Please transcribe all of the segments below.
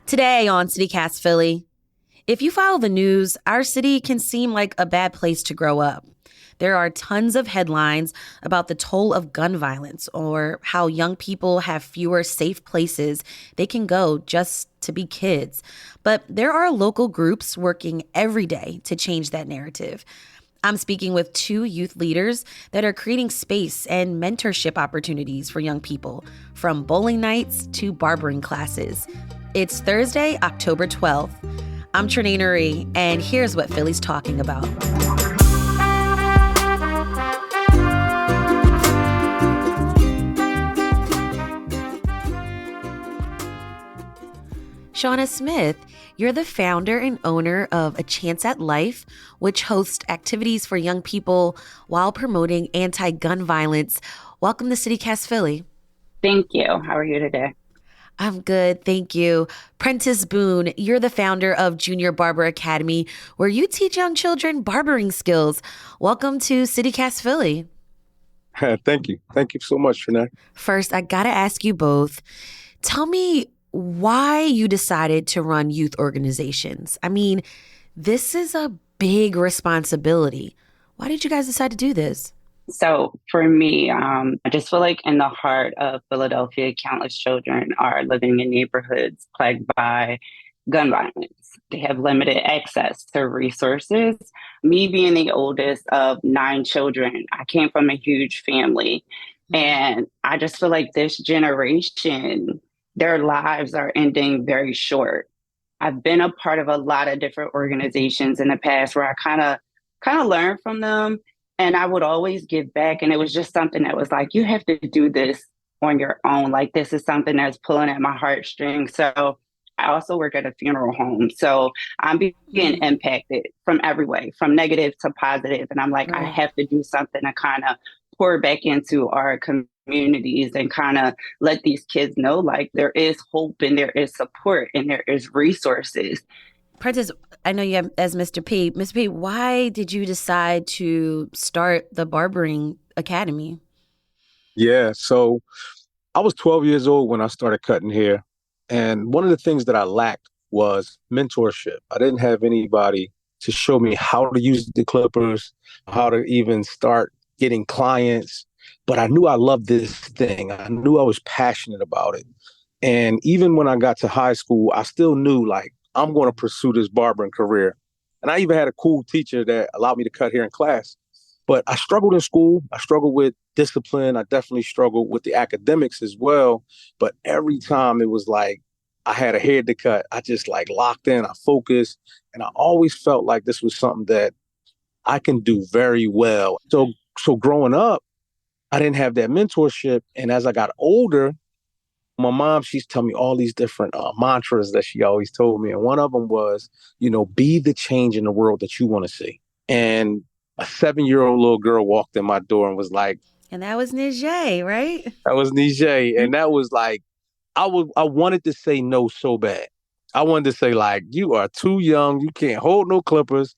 Today on CityCast Philly, if you follow the news, our city can seem like a bad place to grow up. There are tons of headlines about the toll of gun violence or how young people have fewer safe places they can go just to be kids. But there are local groups working every day to change that narrative. I'm speaking with two youth leaders that are creating space and mentorship opportunities for young people, from bowling nights to barbering classes. It's Thursday, October 12th. I'm Trenae Nuri, and here's what Philly's talking about. Shauna Smith, you're the founder and owner of A Chance at Life, which hosts activities for young people while promoting anti-gun violence. Welcome to CityCast Philly. Thank you. How are you today? I'm good, thank you. Prentice Boone, you're the founder of Junior Barber Academy, where you teach young children barbering skills. Welcome to CityCast Philly. Thank you. Thank you so much, Trenae. First, I gotta ask you both, tell me why you decided to run youth organizations. I mean, this is a big responsibility. Why did you guys decide to do this? So, for me, I just feel like in the heart of Philadelphia, countless children are living in neighborhoods plagued by gun violence. They have limited access to resources. Me being the oldest of nine children, I came from a huge family. And I just feel like this generation, their lives are ending very short. I've been a part of a lot of different organizations in the past where I kind of learned from them, and I would always give back. And it was just something that was like, you have to do this on your own. Like, this is something that's pulling at my heartstrings. So I also work at a funeral home. So I'm being impacted from every way, from negative to positive. And I'm like, I Right. have to do something to kind of pour back into our communities and kind of let these kids know like there is hope and there is support and there is resources. Prentice, I know you have as Mr. P. Mr. P, why did you decide to start the Barbering Academy? Yeah, so I was 12 years old when I started cutting hair. And one of the things that I lacked was mentorship. I didn't have anybody to show me how to use the clippers, how to even start getting clients. But I knew I loved this thing. I knew I was passionate about it. And even when I got to high school, I still knew like I'm going to pursue this barbering career. And I even had a cool teacher that allowed me to cut hair in class. But I struggled in school. I struggled with discipline. I definitely struggled with the academics as well. But every time it was like I had a head to cut, I just like locked in, I focused. And I always felt like this was something that I can do very well. So growing up, I didn't have that mentorship. And as I got older, my mom, she's telling me all these different mantras that she always told me. And one of them was, be the change in the world that you want to see. And a 7-year-old little girl walked in my door and was like, And that was Najee, right? that was Nije. And that was like, I wanted to say no so bad. I wanted to say like, you are too young. You can't hold no clippers.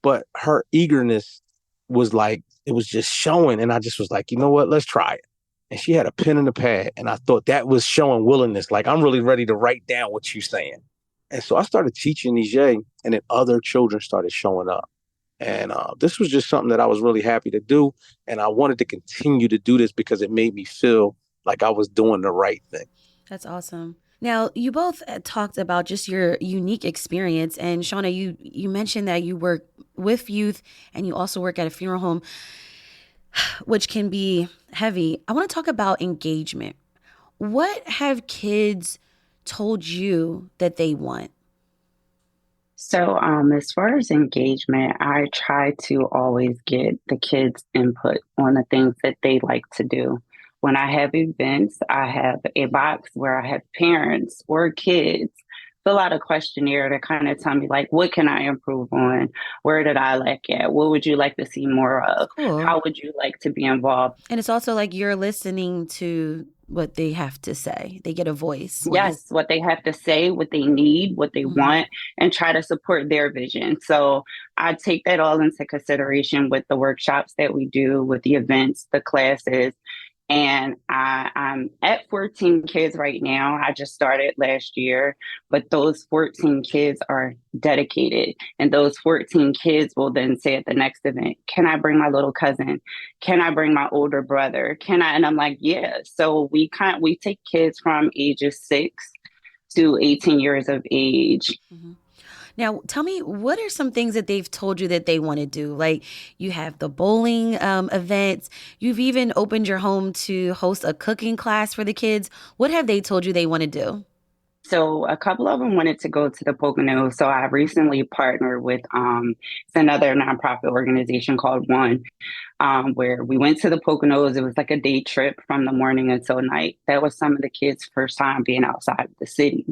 But her eagerness was like, it was just showing. And I just was like, you know what? Let's try it. And she had a pen and a pad. And I thought that was showing willingness. Like, I'm really ready to write down what you're saying. And so I started teaching Nije, and then other children started showing up. And this was just something that I was really happy to do. And I wanted to continue to do this because it made me feel like I was doing the right thing. That's awesome. Now, you both talked about just your unique experience. And Shauna, you mentioned that you work with youth and you also work at a funeral home, which can be heavy. I want to talk about engagement. What have kids told you that they want? So, as far as engagement, I try to always get the kids' input on the things that they like to do. When I have events, I have a box where I have parents or kids fill out a questionnaire to kind of tell me, like, what can I improve on? Where did I lack at? What would you like to see more of? Cool. How would you like to be involved? And it's also like you're listening to what they have to say. They get a voice. Yes, what they have to say, what they need, what they Mhm. want, and try to support their vision. So I take that all into consideration with the workshops that we do, with the events, the classes. And I'm at 14 kids right now. I just started last year, but those 14 kids are dedicated. And those 14 kids will then say at the next event, can I bring my little cousin? Can I bring my older brother? Can I? And I'm like, yeah. So we take kids from ages 6 to 18 years of age. Mm-hmm. Now, tell me, what are some things that they've told you that they want to do? Like you have the bowling events. You've even opened your home to host a cooking class for the kids. What have they told you they want to do? So a couple of them wanted to go to the Poconos. So I recently partnered with it's another nonprofit organization called One, where we went to the Poconos. It was like a day trip from the morning until night. That was some of the kids' first time being outside of the city.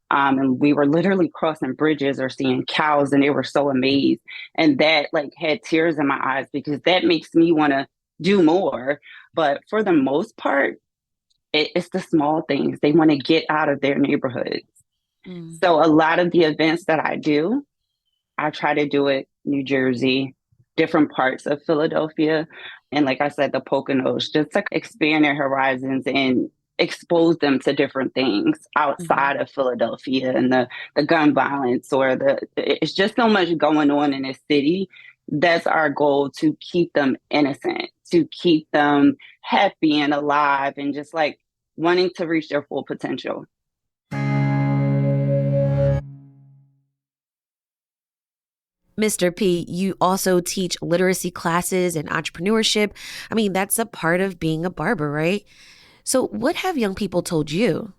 And we were literally crossing bridges or seeing cows, and they were so amazed. And that like had tears in my eyes because that makes me want to do more. But for the most part, it's the small things. They want to get out of their neighborhoods. Mm. So a lot of the events that I do, I try to do it New Jersey, different parts of Philadelphia, and like I said, the Poconos, just to expand their horizons and expose them to different things Hmm. outside of Philadelphia and the gun violence or it's just so much going on in this city. That's our goal, to keep them innocent, to keep them happy and alive and just like wanting to reach their full potential. Mr. P, you also teach literacy classes and entrepreneurship. I mean, that's a part of being a barber, right? So, what have young people told you?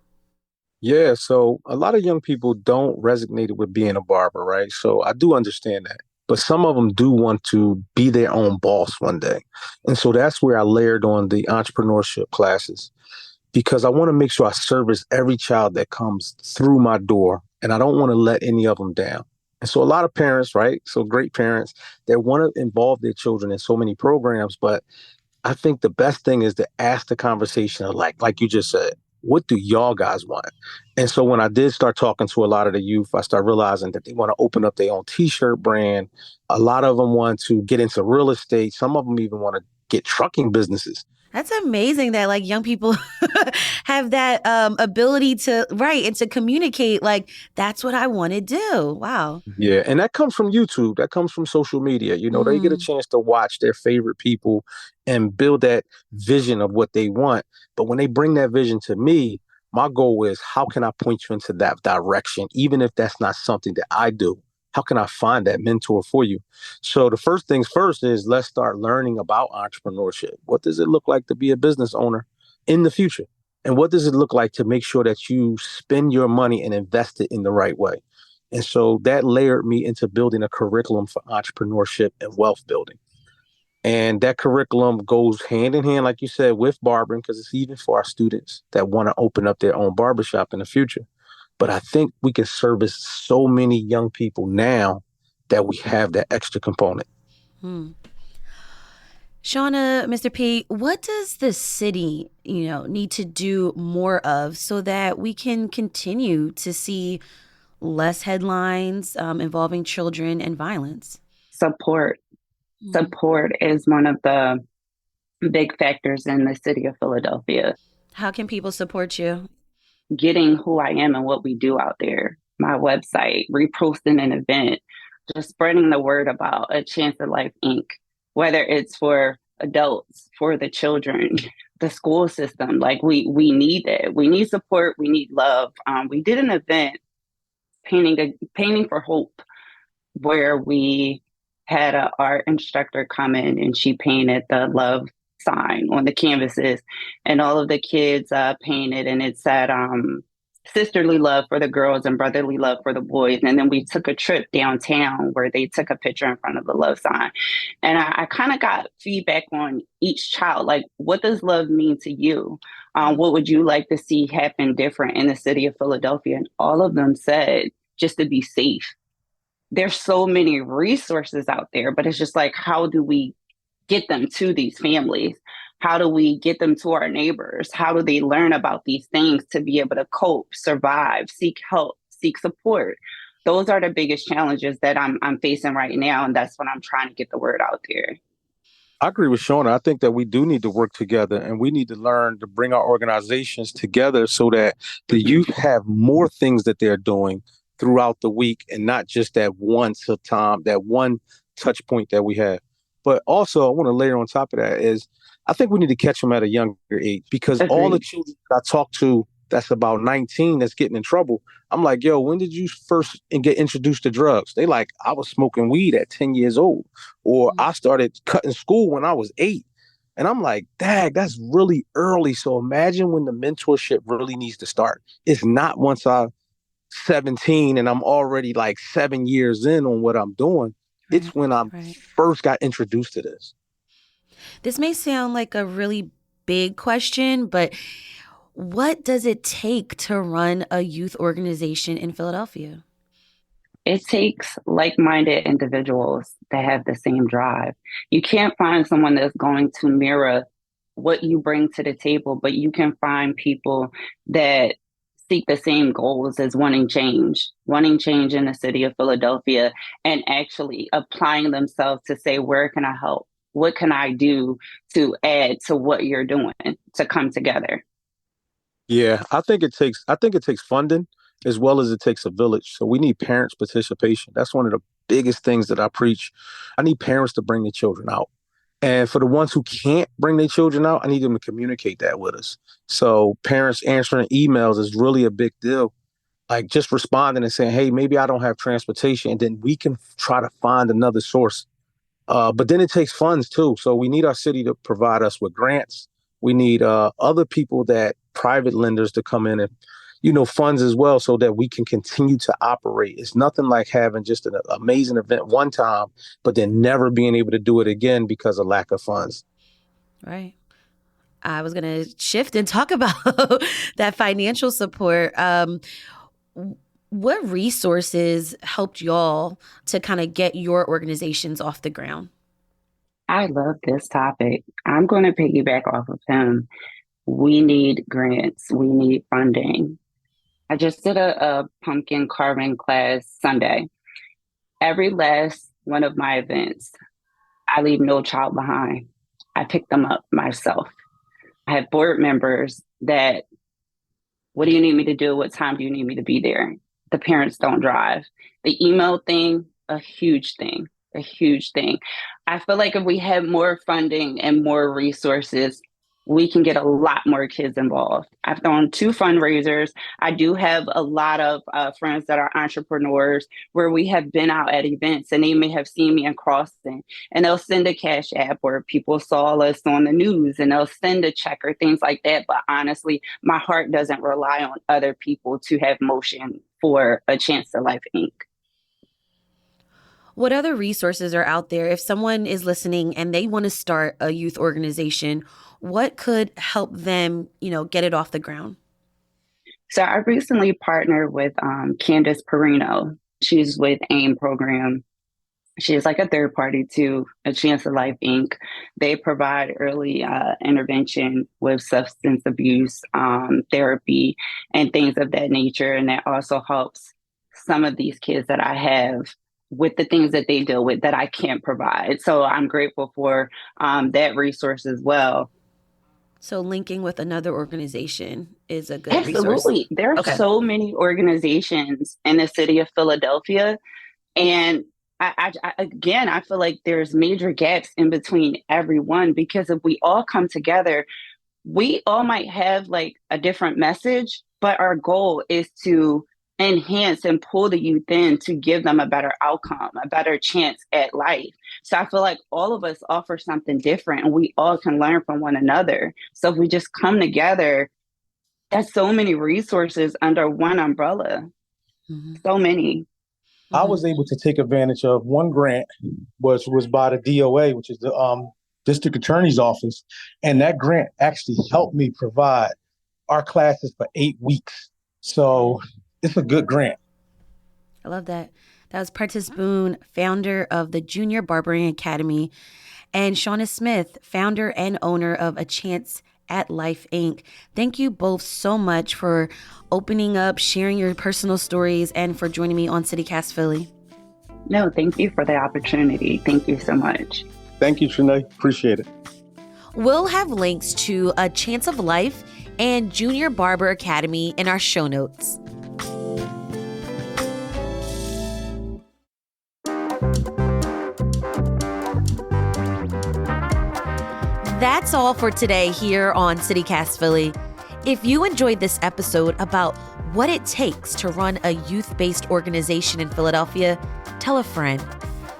Yeah, so a lot of young people don't resonate with being a barber, right? So I do understand that. But some of them do want to be their own boss one day. And so that's where I layered on the entrepreneurship classes because I want to make sure I service every child that comes through my door and I don't want to let any of them down. And so a lot of parents, right? So great parents, they want to involve their children in so many programs, but I think the best thing is to ask the conversation of like you just said, what do y'all guys want? And so when I did start talking to a lot of the youth, I started realizing that they want to open up their own t-shirt brand. A lot of them want to get into real estate. Some of them even want to get trucking businesses. That's amazing that like young people have that ability to write and to communicate. Like, that's what I want to do. Wow. Yeah, and that comes from YouTube. That comes from social media. You know, they get a Mm. chance to watch their favorite people and build that vision of what they want. But when they bring that vision to me, my goal is how can I point you into that direction, even if that's not something that I do? How can I find that mentor for you? So the first things first is let's start learning about entrepreneurship. What does it look like to be a business owner in the future? And what does it look like to make sure that you spend your money and invest it in the right way? And so that layered me into building a curriculum for entrepreneurship and wealth building. And that curriculum goes hand in hand, like you said, with barbering, because it's even for our students that want to open up their own barbershop in the future. But I think we can service so many young people now that we have that extra component. Hmm. Shauna, Mr. P, what does the city, need to do more of so that we can continue to see less headlines involving children and violence? Support. Mm. Support is one of the big factors in the city of Philadelphia. How can people support you? Getting who I am and what we do out there, my website, reposting an event, just spreading the word about A Chance at Life Inc., whether it's for adults, for the children, the school system. Like we need it. We need support. We need love. We did an event painting for hope where we had an art instructor come in and she painted the love sign on the canvases and all of the kids painted and it said sisterly love for the girls and brotherly love for the boys. And then we took a trip downtown where they took a picture in front of the love sign. And I kind of got feedback on each child, like, what does love mean to you? What would you like to see happen different in the city of Philadelphia? And all of them said just to be safe. There's so many resources out there, but it's just like, how do we get them to these families? How do we get them to our neighbors? How do they learn about these things to be able to cope, survive, seek help, seek support? Those are the biggest challenges that I'm facing right now, and that's what I'm trying to get the word out there. I agree with Shauna. I think that we do need to work together and we need to learn to bring our organizations together so that the Mhm. youth have more things that they're doing throughout the week and not just that once a time, that one touch point that we have. But also, I want to layer on top of that is I think we need to catch them at a younger age because all the Agreed. children that I talk to that's about 19 that's getting in trouble, I'm like, yo, when did you first get introduced to drugs? They like, I was smoking weed at 10 years old, or I started cutting school when I was 8. And I'm like, dang, that's really early. So imagine when the mentorship really needs to start. It's not once I'm 17 and I'm already like 7 years in on what I'm doing. Right, It's when I right. first got introduced to this. This may sound like a really big question, but what does it take to run a youth organization in Philadelphia? It takes like-minded individuals that have the same drive. You can't find someone that's going to mirror what you bring to the table, but you can find people that seek the same goals as wanting change in the city of Philadelphia, and actually applying themselves to say, where can I help? What can I do to add to what you're doing to come together? Yeah, I think it takes funding as well as it takes a village. So we need parents' participation. That's one of the biggest things that I preach. I need parents to bring their children out. And for the ones who can't bring their children out, I need them to communicate that with us. So parents answering emails is really a big deal. Like just responding and saying, hey, maybe I don't have transportation. And then we can try to find another source. But then it takes funds too. So we need our city to provide us with grants. We need other people, that private lenders, to come in and, funds as well, so that we can continue to operate. It's nothing like having just an amazing event one time, but then never being able to do it again because of lack of funds. Right. I was going to shift and talk about that financial support. What resources helped y'all to kind of get your organizations off the ground? I love this topic. I'm going to piggyback off of him. We need grants. We need funding. I just did a pumpkin carving class Sunday. Every last one of my events, I leave no child behind. I pick them up myself. I have board members that, what do you need me to do? What time do you need me to be there? The parents don't drive. The email thing, a huge thing, a huge thing. I feel like if we had more funding and more resources, we can get a lot more kids involved. I've done 2 fundraisers. I do have a lot of friends that are entrepreneurs where we have been out at events and they may have seen me in Croston and they'll send a cash app where people saw us on the news and they'll send a check or things like that. But honestly, my heart doesn't rely on other people to have motion for A Chance to Life, Inc. What other resources are out there? If someone is listening and they want to start a youth organization, what could help them, get it off the ground? So I recently partnered with Candace Perino. She's with AIM program. She is like a third party to A Chance to Life, Inc. They provide early intervention with substance abuse therapy and things of that nature. And that also helps some of these kids that I have with the things that they deal with that I can't provide. So I'm grateful for that resource as well. So linking with another organization is a good resource. Absolutely. There are Okay. so many organizations in the city of Philadelphia. And again, I feel like there's major gaps in between everyone because if we all come together, we all might have like a different message, but our goal is to enhance and pull the youth in to give them a better outcome, a better chance at life. So I feel like all of us offer something different and we all can learn from one another. So if we just come together, there's so many resources under one umbrella. Mm-hmm. So many. I was able to take advantage of one grant, which was by the DOA, which is the District Attorney's Office. And that grant actually helped me provide our classes for 8 weeks. So it's a good grant. I love that. That was Prentice Boone, founder of the Junior Barbering Academy, and Shauna Smith, founder and owner of A Chance at Life, Inc. Thank you both so much for opening up, sharing your personal stories, and for joining me on CityCast Philly. No, thank you for the opportunity. Thank you so much. Thank you, Trinae. Appreciate it. We'll have links to A Chance of Life and Junior Barber Academy in our show notes. That's all for today here on CityCast Philly. If you enjoyed this episode about what it takes to run a youth-based organization in Philadelphia, tell a friend,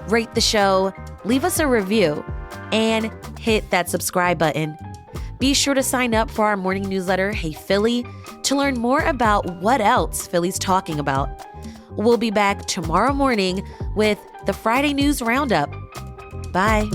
rate the show, leave us a review, and hit that subscribe button. Be sure to sign up for our morning newsletter, Hey Philly, to learn more about what else Philly's talking about. We'll be back tomorrow morning with the Friday News Roundup. Bye.